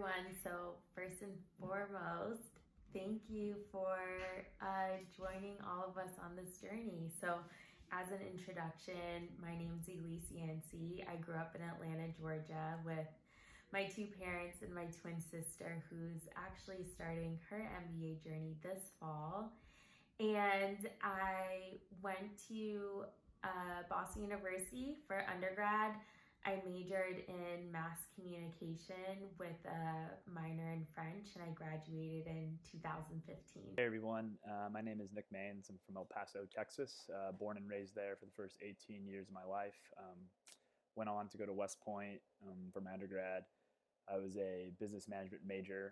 everyone. So first and foremost, thank you for joining all of us on this journey. So as an introduction, my name's Elise. I grew up in Atlanta, Georgia with my two parents and my twin sister who's actually starting her MBA journey this fall. And I went to Boston University for undergrad. I majored in mass communication with a minor in French, and I graduated in 2015. Hey everyone, my name is Nick Maines. I'm from El Paso, Texas, born and raised there for the first 18 years of my life. Went on to go to West Point for my undergrad. I was a business management major.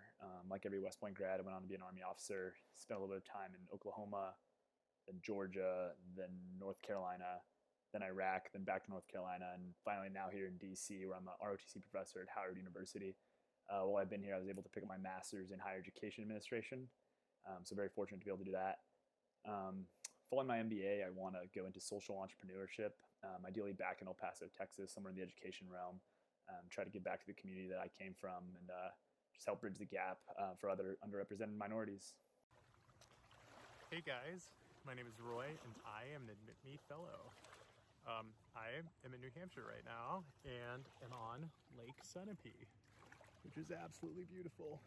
Like every West Point grad, I went on to be an Army officer, spent a little bit of time in Oklahoma, then Georgia, then North Carolina, then Iraq, then back to North Carolina, and finally now here in DC, where I'm a ROTC professor at Howard University. While I've been here, I was able to pick up my master's in higher education administration, so very fortunate to be able to do that. Following my MBA, I want to go into social entrepreneurship, ideally back in El Paso, Texas, somewhere in the education realm, try to give back to the community that I came from, and just help bridge the gap for other underrepresented minorities. Hey guys, my name is Roy, and I am an Admit Me Fellow. I am in New Hampshire right now and am on Lake Sunapee, which is absolutely beautiful.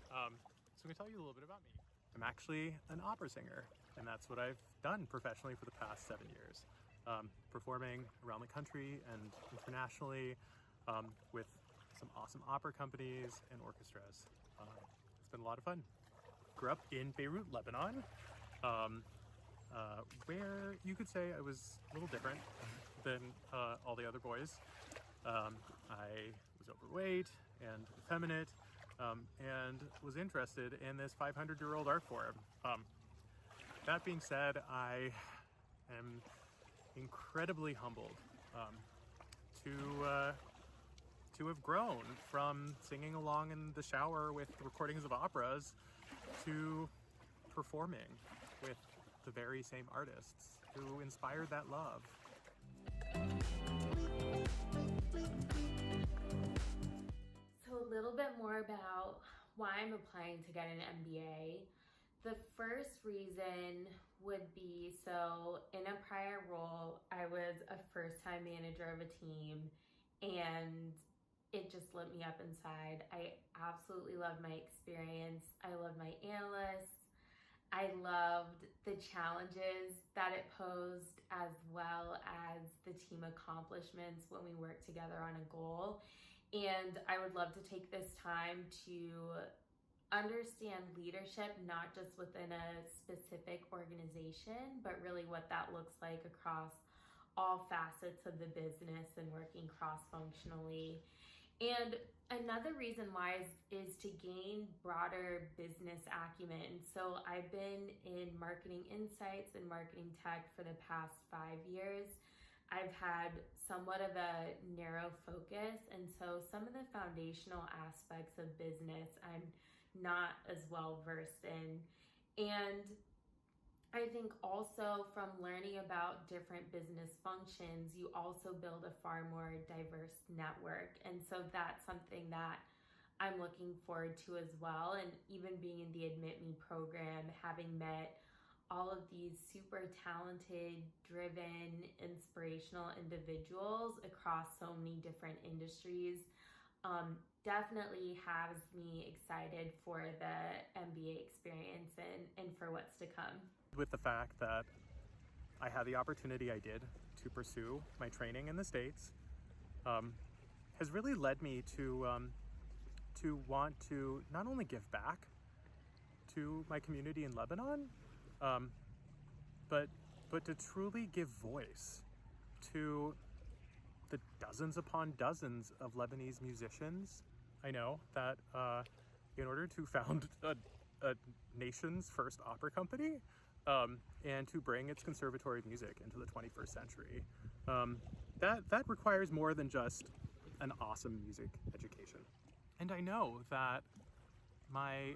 So I'm going to tell you a little bit about me. I'm actually an opera singer, and that's what I've done professionally for the past 7 years. Performing around the country and internationally with some awesome opera companies and orchestras. It's been a lot of fun. Grew up in Beirut, Lebanon, where you could say I was a little different than all the other boys. I was overweight and effeminate, and was interested in this 500-year-old art form. That being said, I am incredibly humbled to have grown from singing along in the shower with recordings of operas to performing with the very same artists who inspired that love. So a little bit more about why I'm applying to get an MBA. The first reason would be, so in a prior role, I was a first-time manager of a team, and it just lit me up inside. I absolutely loved my experience. I loved my analysts. I loved the challenges that it posed, as well as the team accomplishments when we worked together on a goal. And I would love to take this time to understand leadership, not just within a specific organization, but really what that looks like across all facets of the business and working cross-functionally. And another reason why is to gain broader business acumen. So I've been in marketing insights and marketing tech for the past 5 years. I've had somewhat of a narrow focus, and so some of the foundational aspects of business I'm not as well versed in. And I think also from learning about different business functions, you also build a far more diverse network. And so that's something that I'm looking forward to as well. And even being in the Admit Me program, having met all of these super talented, driven, inspirational individuals across so many different industries, definitely has me excited for the MBA experience and for what's to come. With the fact that I had the opportunity I did to pursue my training in the States, has really led me to want to not only give back to my community in Lebanon, but to truly give voice to the dozens upon dozens of Lebanese musicians. I know that in order to found a nation's first opera company, and to bring its conservatory music into the 21st century, that requires more than just an awesome music education. And I know that my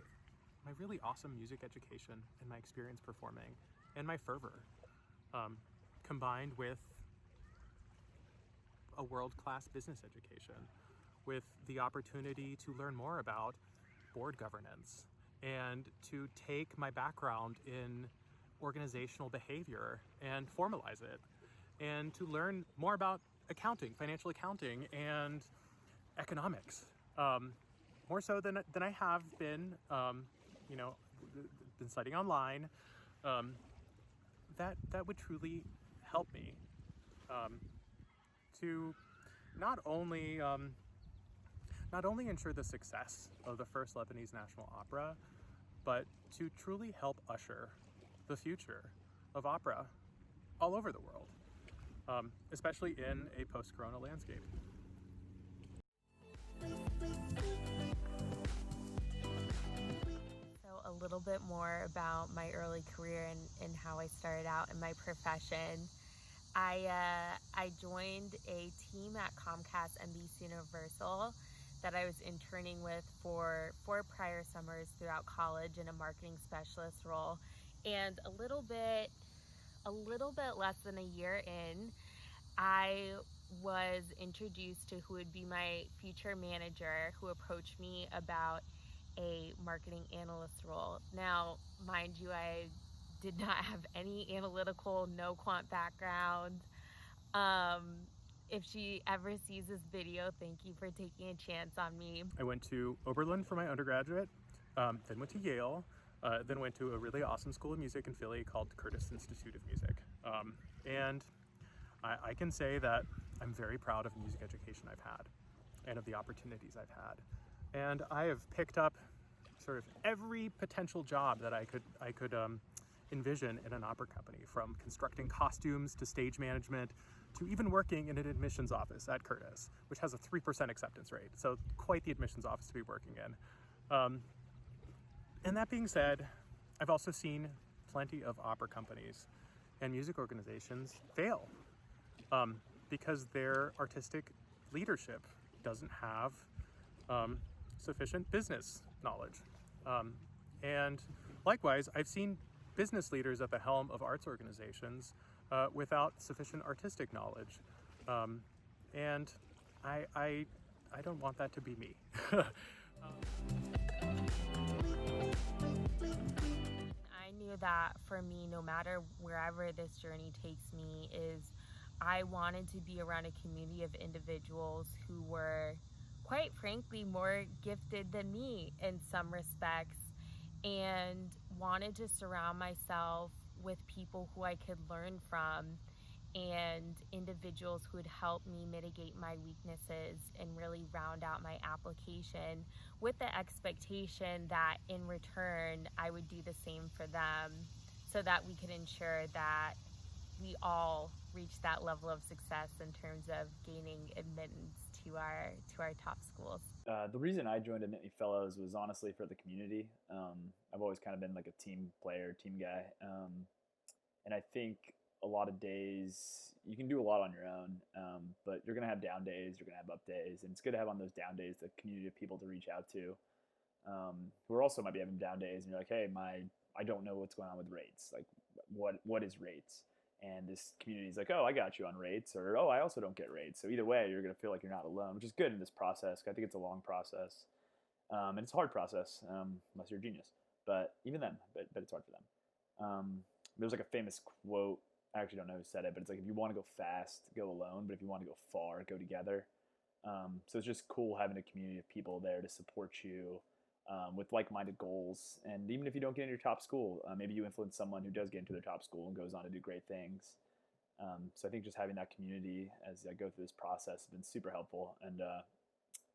really awesome music education and my experience performing and my fervor, combined with a world-class business education, with the opportunity to learn more about board governance and to take my background in organizational behavior and formalize it, and to learn more about accounting, financial accounting, and economics, more so than I have been, been studying online. That would truly help me to not only ensure the success of the first Lebanese National Opera, but to truly help usher the future of opera all over the world, especially in a post-corona landscape. So a little bit more about my early career and how I started out in my profession. I joined a team at Comcast NBC Universal that I was interning with for 4 prior summers throughout college in a marketing specialist role. And a little bit less than a year in, I was introduced to who would be my future manager, who approached me about a marketing analyst role. Now, mind you, I did not have any analytical, no quant background. If she ever sees this video, thank you for taking a chance on me. I went to Oberlin for my undergraduate, then went to Yale, then went to a really awesome school of music in Philly called Curtis Institute of Music. And I can say that I'm very proud of the music education I've had and of the opportunities I've had. And I have picked up sort of every potential job that I could envision in an opera company, from constructing costumes to stage management to even working in an admissions office at Curtis, which has a 3% acceptance rate. So quite the admissions office to be working in. And that being said, I've also seen plenty of opera companies and music organizations fail because their artistic leadership doesn't have sufficient business knowledge. And likewise, I've seen business leaders at the helm of arts organizations without sufficient artistic knowledge. And I don't want that to be me. I knew that for me, no matter wherever this journey takes me, is I wanted to be around a community of individuals who were, quite frankly, more gifted than me in some respects, and wanted to surround myself with people who I could learn from and individuals who would help me mitigate my weaknesses and really round out my application, with the expectation that in return I would do the same for them, so that we could ensure that we all reach that level of success in terms of gaining admittance to our top schools. The reason I joined Admit Fellows was honestly for the community. I've always kind of been like a team player, team guy. And I think a lot of days you can do a lot on your own, but you're going to have down days, you're going to have up days. And it's good to have on those down days the community of people to reach out to, who are also might be having down days. And you're like, hey, I don't know what's going on with rates. Like, what is rates? And this community is like, oh, I got you on rates, or, oh, I also don't get rates. So either way, you're going to feel like you're not alone, which is good in this process. I think it's a long process. And it's a hard process, unless you're a genius. But even then, but it's hard for them. There's like a famous quote, I actually don't know who said it, but it's like, if you want to go fast, go alone. But if you want to go far, go together. So it's just cool having a community of people there to support you with like-minded goals. And even if you don't get into your top school, maybe you influence someone who does get into their top school and goes on to do great things. So I think just having that community as I go through this process has been super helpful, and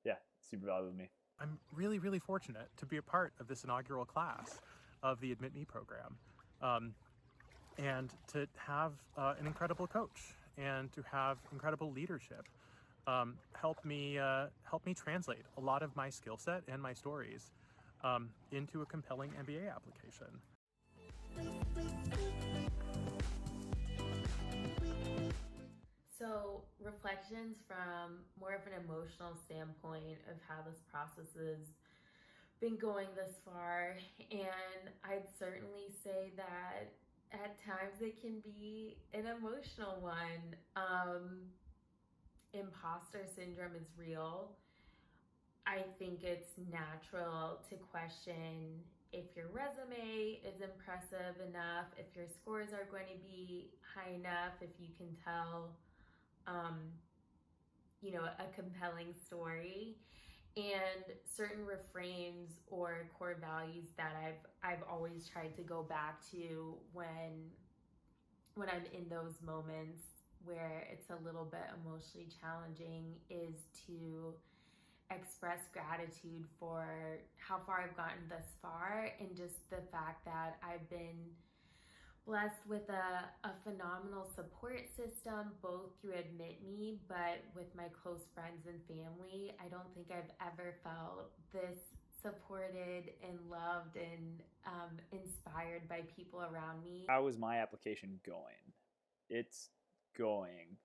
yeah, super valuable to me. I'm really, really fortunate to be a part of this inaugural class of the Admit Me program, and to have an incredible coach and to have incredible leadership help me translate a lot of my skill set and my stories into a compelling MBA application. So, reflections from more of an emotional standpoint of how this process has been going thus far, and I'd certainly say that at times it can be an emotional one. Imposter syndrome is real. I think it's natural to question if your resume is impressive enough, if your scores are going to be high enough, if you can tell, a compelling story. And certain refrains or core values that I've always tried to go back to when I'm in those moments where it's a little bit emotionally challenging is to express gratitude for how far I've gotten thus far, and just the fact that I've been blessed with a phenomenal support system, both through Admit Me, but with my close friends and family. I don't think I've ever felt this supported and loved and inspired by people around me. How is my application going? It's going.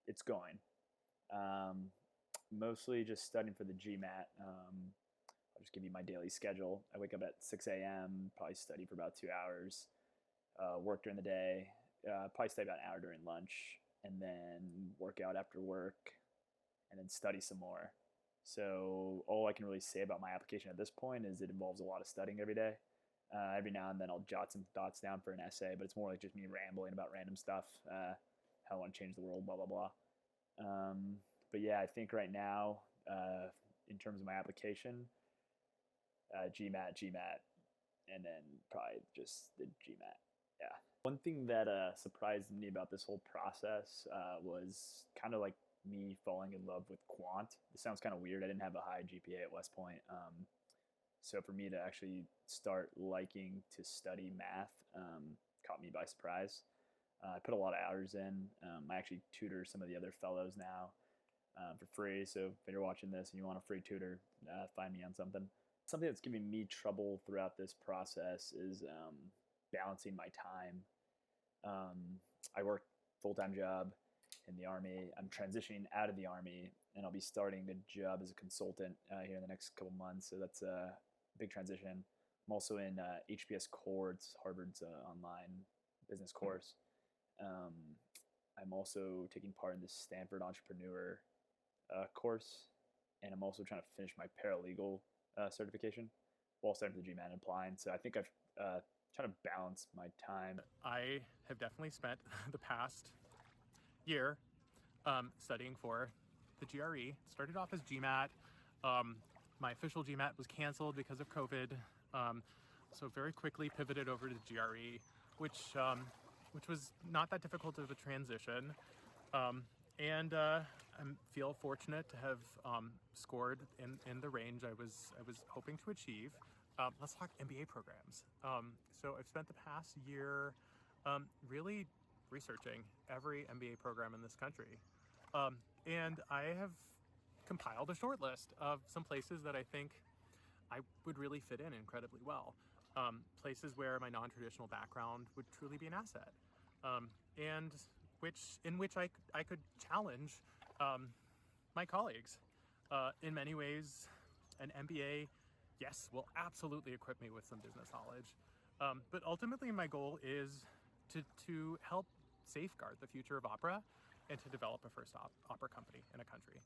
It's going. Mostly just studying for the GMAT. I'll just give you my daily schedule. I wake up at 6 a.m., probably study for about 2 hours, work during the day, probably stay about an hour during lunch, and then work out after work, and then study some more. So all I can really say about my application at this point is it involves a lot of studying every day. Every now and then I'll jot some thoughts down for an essay, but it's more like just me rambling about random stuff, how I want to change the world, blah, blah, blah. But yeah, I think right now, in terms of my application, GMAT, and then probably just the GMAT. Yeah. One thing that surprised me about this whole process was kind of like me falling in love with quant. This sounds kind of weird. I didn't have a high GPA at West Point. So for me to actually start liking to study math caught me by surprise. I put a lot of hours in. I actually tutor some of the other fellows now for free. So if you're watching this and you want a free tutor, find me on something. Something that's giving me trouble throughout this process is balancing my time. I work full-time job in the Army. I'm transitioning out of the Army, and I'll be starting a job as a consultant here in the next couple months. So that's a big transition. I'm also in HBS Core. It's Harvard's online business course. I'm also taking part in this Stanford Entrepreneur course, and I'm also trying to finish my paralegal certification while studying for the GMAT and applying. So I think I've trying to balance my time. I have definitely spent the past year studying for the GRE. Started off as GMAT. My official GMAT was canceled because of COVID, so very quickly pivoted over to the GRE, which was not that difficult of a transition. And I feel fortunate to have scored in the range I was hoping to achieve. Let's talk MBA programs. So I've spent the past year really researching every MBA program in this country. And I have compiled a short list of some places that I think I would really fit in incredibly well. Places where my non-traditional background would truly be an asset. And in which I could challenge my colleagues. In many ways, an MBA, yes, will absolutely equip me with some business knowledge. But ultimately, my goal is to help safeguard the future of opera and to develop a first opera company in a country.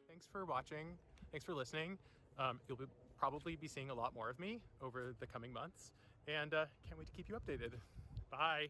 Thanks for watching. Thanks for listening. You'll probably be seeing a lot more of me over the coming months, and can't wait to keep you updated. Bye.